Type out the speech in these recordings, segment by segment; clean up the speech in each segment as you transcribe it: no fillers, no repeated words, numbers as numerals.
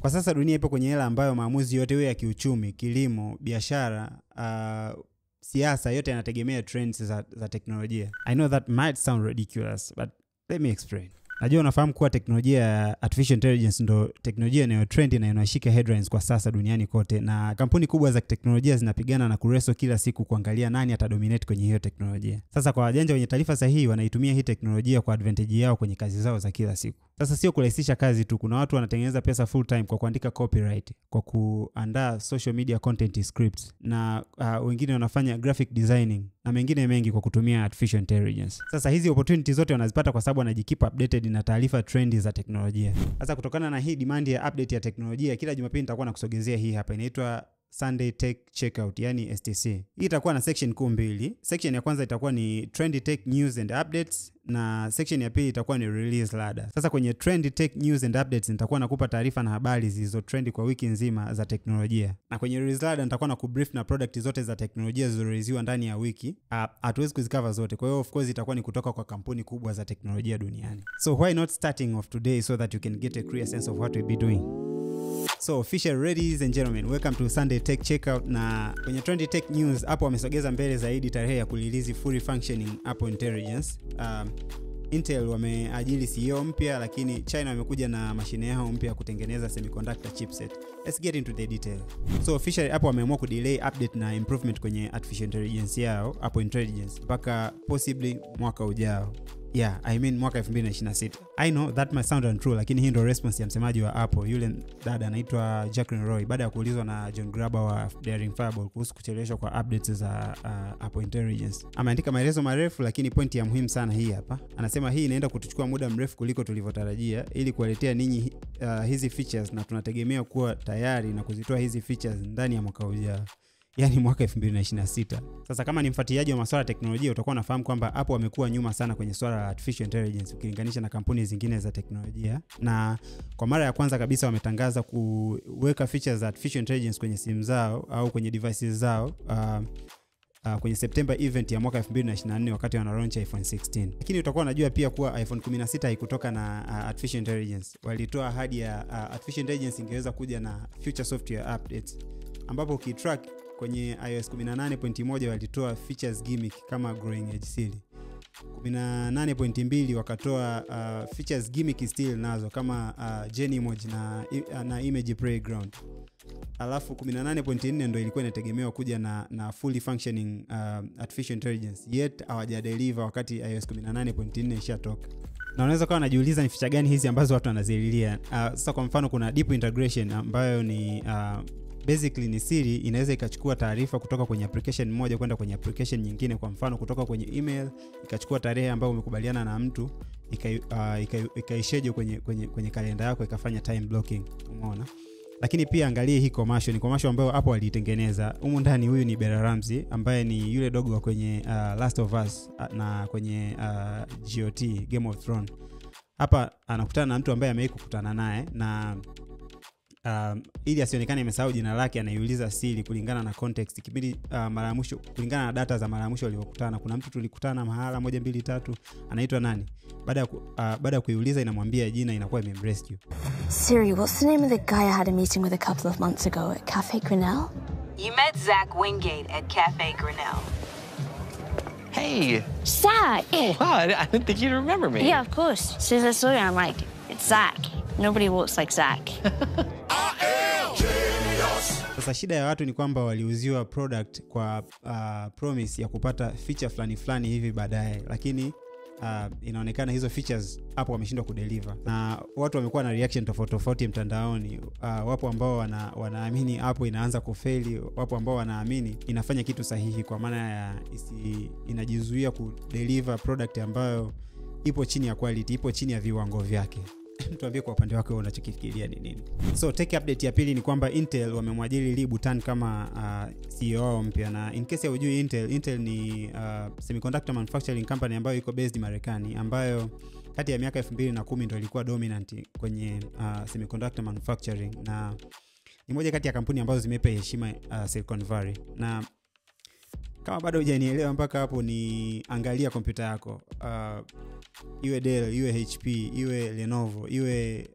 Kwa sasa dunia ipo kwenye era ambayo maamuzi yote ya kiuchumi, kilimo, biashara, siasa yote yanategemea trends za teknolojia. I know that might sound ridiculous, but let me explain. Najua unafahamu kuwa teknolojia ya artificial intelligence ndo teknolojia inayotrend na inashika headlines kwa sasa duniani kote, na kampuni kubwa za teknolojia zinapigana na kureso kila siku kuangalia nani atadominate kwenye hiyo teknolojia. Sasa kwa wajanja wenye taarifa sahihi wanaitumia hii teknolojia kwa advantage yao kwenye kazi zao za kila siku. Sasa sio kurahisisha kazi tu, kuna watu wanatengeneza pesa full time kwa kuandika copyright, kwa kuandaa social media content scripts, na wengine wanafanya graphic designing na mengine mengi kwa kutumia artificial intelligence. Sasa hizi opportunities zote wanazipata kwa sababu wanajikeep updated na taarifa trendy za teknolojia. Sasa kutokana na hii demand ya update ya teknolojia, kila Jumapili nitakuwa nakusogezea hii hapa, inaitwa Sunday Tech Checkout, yani STC. Hii itakuwa na section kuu mbili. Section ya kwanza itakuwa ni Trendy Tech News and Updates, na section ya pili itakuwa ni Release Ladder. Sasa kwenye Trendy Tech News and Updates nitakuwa nakupa taarifa na habari zilizo trend kwa wiki nzima za teknolojia. Na kwenye Release Ladder nitakuwa na kubrief na product zote za teknolojia zilizoreleasiwa ndani ya wiki. Hatuwezi kuzikava zote. Kwa hiyo of course itakuwa ni kutoka kwa kampuni kubwa za teknolojia duniani. So why not starting off today so that you can get a clear sense of what we'll be doing. So official ladies and gentlemen, welcome to Sunday Tech Checkout. Na kwenye Trendy Tech News hapo wamesogeza mbele zaidi tarehe ya kulilizi fully functioning Apple Intelligence. Intel wameajili CEO mpya, lakini China wamekuja na mashine yao mpya kutengeneza semiconductor chipset. Let's get into the detail. So officially hapo wameamua kudelay update na improvement kwenye artificial intelligence yao, Apple Intelligence, mpaka possibly mwaka ujao. Yeah, I mean mwaka 2026. I know that might sound untrue, lakini hii ndio response ya msemaji wa Apple, yule dada anaitwa Jacqueline Roy, baada ya kuulizwa na John Gruber wa Daring Fireball kuhusu kucheleweshwa kwa updates za Apple Intelligence. Ameandika maelezo marefu, lakini pointi ya muhimu sana hii hapa. Anasema hii inaenda kutuchukua muda mrefu kuliko tulivyotarajia ili kuwaletea ninyi hizi features, na tunategemea kuwa tayari na kuzitoa hizi features ndani ya mwaka ujao, yani mwaka 2026. Sasa kama ni mfuatiliaji wa masuala ya teknolojia, utakuwa unafahamu kwamba Apple wamekuwa nyuma sana kwenye swala la artificial intelligence ukilinganisha na kampuni zingine za teknolojia. Na kwa mara ya kwanza kabisa wametangaza kuweka features za artificial intelligence kwenye simu zao au kwenye devices zao kwenye September event ya mwaka 2024 wakati wana launch iPhone 16. Lakini utakuwa unajua pia kuwa iPhone 16 haikutoka na artificial intelligence. Walitoa ahadi ya artificial intelligence ingeweza kuja na future software updates, ambapo ukitrack kwenye iOS 18.1 walitoa features gimmick kama growing edge seal. 18.2 wakatoa features gimmick still nazo kama Gen emoji na image playground. Alafu 18.4 ndio ilikuwa inategemewa kuja na fully functioning artificial intelligence, yet hawajadeliver wakati iOS 18.4 ishatoka. Na unaweza kuwa unajiuliza ni feature gani hizi ambazo watu wanazililia. Sasa kwa mfano kuna deep integration ambayo ni basically ni Siri inaweza ikachukua taarifa kutoka kwenye application moja kwenda kwenye application nyingine. Kwa mfano kutoka kwenye email ikachukua tarehe ambayo umekubaliana na mtu ikaisheje kwenye kalenda yako, ikafanya time blocking. Umeona? Lakini pia angalie hii commercial ambayo Apple walitengeneza. Humu ndani huyu ni Bella Ramsey ambaye ni yule dogo wa kwenye Last of Us na kwenye GOT, Game of Thrones. Hapa anakutana na mtu ambaye amewahi kukutana naye, na ili asionekane amesahau jina lake anaiuliza Siri kulingana na context. Kipindi mara ya mwisho, kulingana na data za mara ya mwisho waliokutana, kuna mtu tulikutana mahala 1 2 3, anaitwa nani? Baada ya kuiuliza inamwambia jina, inakuwa imemrescue. Siri, what's the name of the guy I had a meeting with a couple of months ago at Cafe Grinnell? You met Zach Wingate at Cafe Grinnell. Hey! Zach! Oh, wow, I didn't think you'd remember me. Yeah, of course. As soon as I saw you, I'm like, it's Zach. Nobody walks like Zach. Sasa shida ya watu ni kwamba waliuziwa product kwa promise ya kupata feature fulani hivi baadaye, lakini inaonekana hizo features hapo wameshindwa kudeliver, na watu wamekuwa na reaction tofauti mtandaoni. Wapo ambao wanaamini hapo inaanza kufeli, wapo ambao wanaamini inafanya kitu sahihi, kwa maana ya inajizuia kudeliver product ambayo ipo chini ya quality, ipo chini ya viwango vyake. Tuambie kwa upande wako unachokifikiria ni nini. So tech update ya pili ni kwamba Intel wamemwajiri Lee Butan kama CEO mpya. Na in case ya ujui, Intel ni semiconductor manufacturing company ambayo iko based Marekani, ambayo kati ya miaka 2010 ndio ilikuwa dominant kwenye semiconductor manufacturing, na ni moja kati ya kampuni ambazo zimepa heshima Silicon Valley. Na kama bado hujanielewa mpaka hapo, ni angalia kompyuta yako, iwe Dell, iwe HP, iwe Lenovo, iwe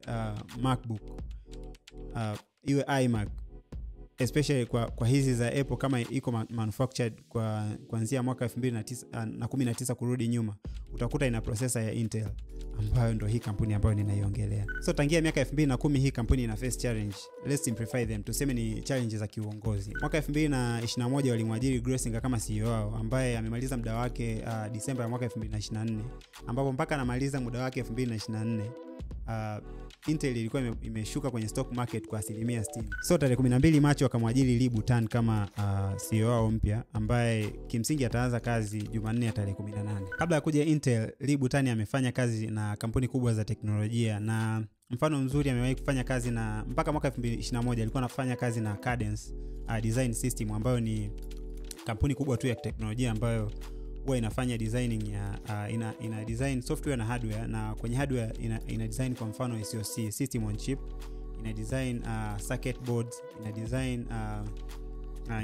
MacBook, iwe iMac, especially kwa hizi za Apple kama iko manufactured kuanzia mwaka 2019 kurudi nyuma, utakuta ina processor ya Intel ambayo ndio hii kampuni ambayo ninaiongelea. So tangia miaka 2010 hii kampuni ina face challenge. Let's simplify them. Tuseme ni challenge za kiuongozi. Mwaka 2021 walimwajiri Gressinger kama CEO wao, ambaye amemaliza muda wake Disemba ya mwaka 2024, ambapo mpaka anamaliza muda wake 2024 Intel ilikuwa imeshuka kwenye stock market kwa 60%. So tarehe 12 Machi wakamwajiri Lee Butan kama CEO wao mpya, ambaye kimsingi ataanza kazi Jumanne ya tarehe 18. Kabla ya kuja Intel, Lee Butan amefanya kazi na kampuni kubwa za teknolojia, na mfano mzuri amewahi kufanya kazi na mpaka mwaka 2021 alikuwa anafanya kazi na Cadence Design System, ambayo ni kampuni kubwa tu ya teknolojia ambayo huwa inafanya designing ya ina design software na hardware, na kwenye hardware ina design kwa mfano SoC, system on chip, ina design circuit boards, ina design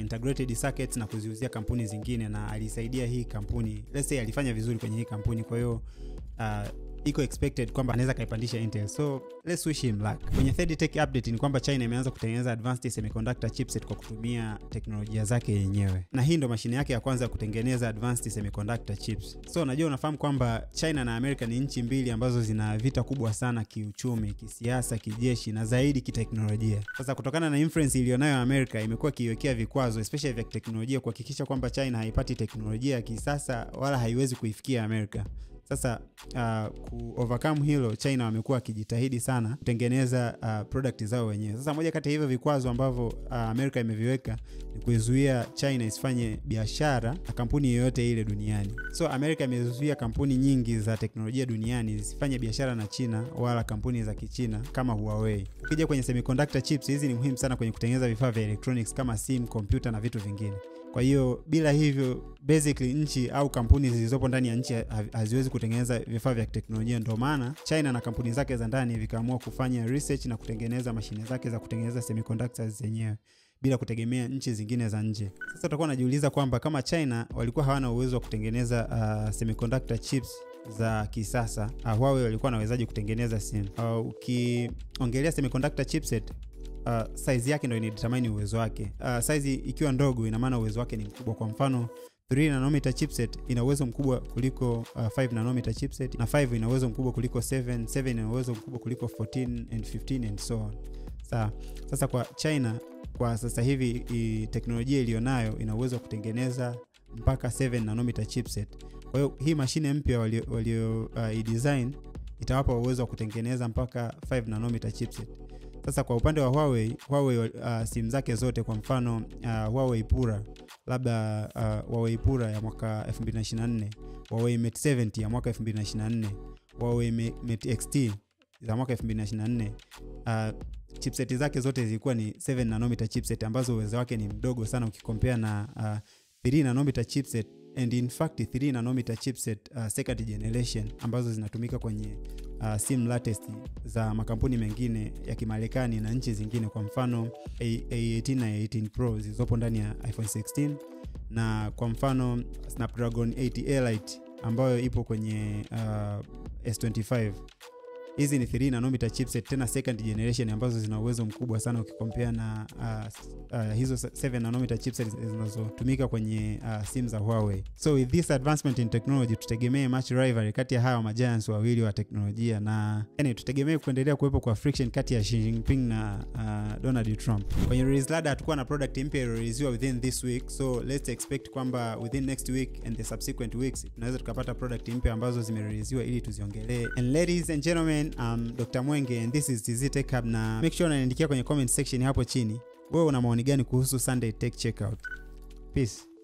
integrated circuits na kuziuzia kampuni zingine, na alisaidia hii kampuni, let's say alifanya vizuri kwenye hii kampuni, kwa hiyo iko expected kwamba anaweza kaipandisha Intel. So let's wish him luck. Kwenye third tech update ni kwamba China imeanza kutengeneza advanced semiconductor chipset kwa kutumia teknolojia zake yenyewe, na hii ndo mashine yake ya kwanza kutengeneza advanced semiconductor chips. So unajua, unafahamu kwamba China na Amerika ni nchi mbili ambazo zina vita kubwa sana kiuchumi, kisiasa, kijeshi na zaidi kiteknolojia. Sasa kutokana na influence ilionayo Amerika, imekuwa kiwekea vikwazo especially vya teknolojia kuhakikisha kwamba China haipati teknolojia ya kisasa wala haiwezi kuifikia Amerika. Sasa ku overcome hilo, China wamekuwa kijitahidi sana kutengeneza product zao wenyewe. Sasa moja kati ya hivyo vikwazo ambavyo Amerika imeviweka ni kuzuia China isifanye biashara na kampuni yoyote ile duniani. So Amerika imezuia kampuni nyingi za teknolojia duniani zisifanye biashara na China wala kampuni za Kichina kama Huawei. Ukija kwenye semiconductor chips, hizi ni muhimu sana kwenye kutengeneza vifaa vya electronics kama simu, kompyuta na vitu vingine. Kwa hiyo bila hivyo basically nchi au kampuni zilizopo ndani ya nchi haziwezi kutengeneza vifaa vya teknolojia. Ndio maana China na kampuni zake za ndani vikaamua kufanya research na kutengeneza mashine zake za kutengeneza semiconductors zenyewe bila kutegemea nchi zingine za nje. Sasa tutakuwa najiuliza kwamba kama China walikuwa hawana uwezo wa kutengeneza semiconductor chips za kisasa, Huawei walikuwa nawezaje kutengeneza simu? Ukiongelea semiconductor chipset, size yake ndio inadetermine uwezo wake. Size ikiwa ndogo ina maana uwezo wake ni mkubwa. Kwa mfano 3 nanometer chipset ina uwezo mkubwa kuliko 5 nanometer chipset, na 5 ina uwezo mkubwa kuliko 7 ina uwezo mkubwa kuliko 14 and 15 and so on. Sasa kwa China kwa sasa hivi teknolojia ilionayo ina uwezo kutengeneza mpaka 7 nanometer chipset. Kwa hiyo hii mashine mpya walio design itawapa uwezo wa kutengeneza mpaka 5 nanometer chipset. Sasa kwa upande wa Huawei simu zake zote, kwa mfano Huawei Pura, labda Huawei Pura ya mwaka 2024, Huawei Mate 70 ya mwaka 2024, Huawei Mate XT za mwaka 2024, chipset zake zote zilikuwa ni 7 nanometer chipset ambazo uwezo wake ni mdogo sana ukikompea na 3 nanometer chipset, and in fact 3 nanometer chipset second generation ambazo zinatumika kwenye sim latest za makampuni mengine ya Kimarekani na nchi zingine, kwa mfano A18 na A18 Pro zilizopo ndani ya iPhone 16, na kwa mfano Snapdragon 80 Elite ambayo ipo kwenye S25. Hizi ni 3 nanometer chipset tena second generation ambazo zina uwezo mkubwa sana ukikompea na hizo 7 nanometer chipset zinazotumika kwenye simu za Huawei. So with this advancement in technology, tutegemee match rivalry kati ya hawa giants wawili wa teknolojia, na yani tutegemee kuendelea kuwepo kwa friction kati ya Xi Jinping na Donald Trump. Kwenye release ladder hatakuwa na product mpya release within this week, so let's expect kwamba within next week and the subsequent weeks tunaweza tukapata product mpya ambazo zimereleasewa ili tuziongelee. And ladies and gentlemen, Dr. Mwenge and this is TZ Tech Hub, na make sure unaandikia kwenye comment section hapo chini wewe una maoni gani kuhusu Sunday Tech Checkout. Peace.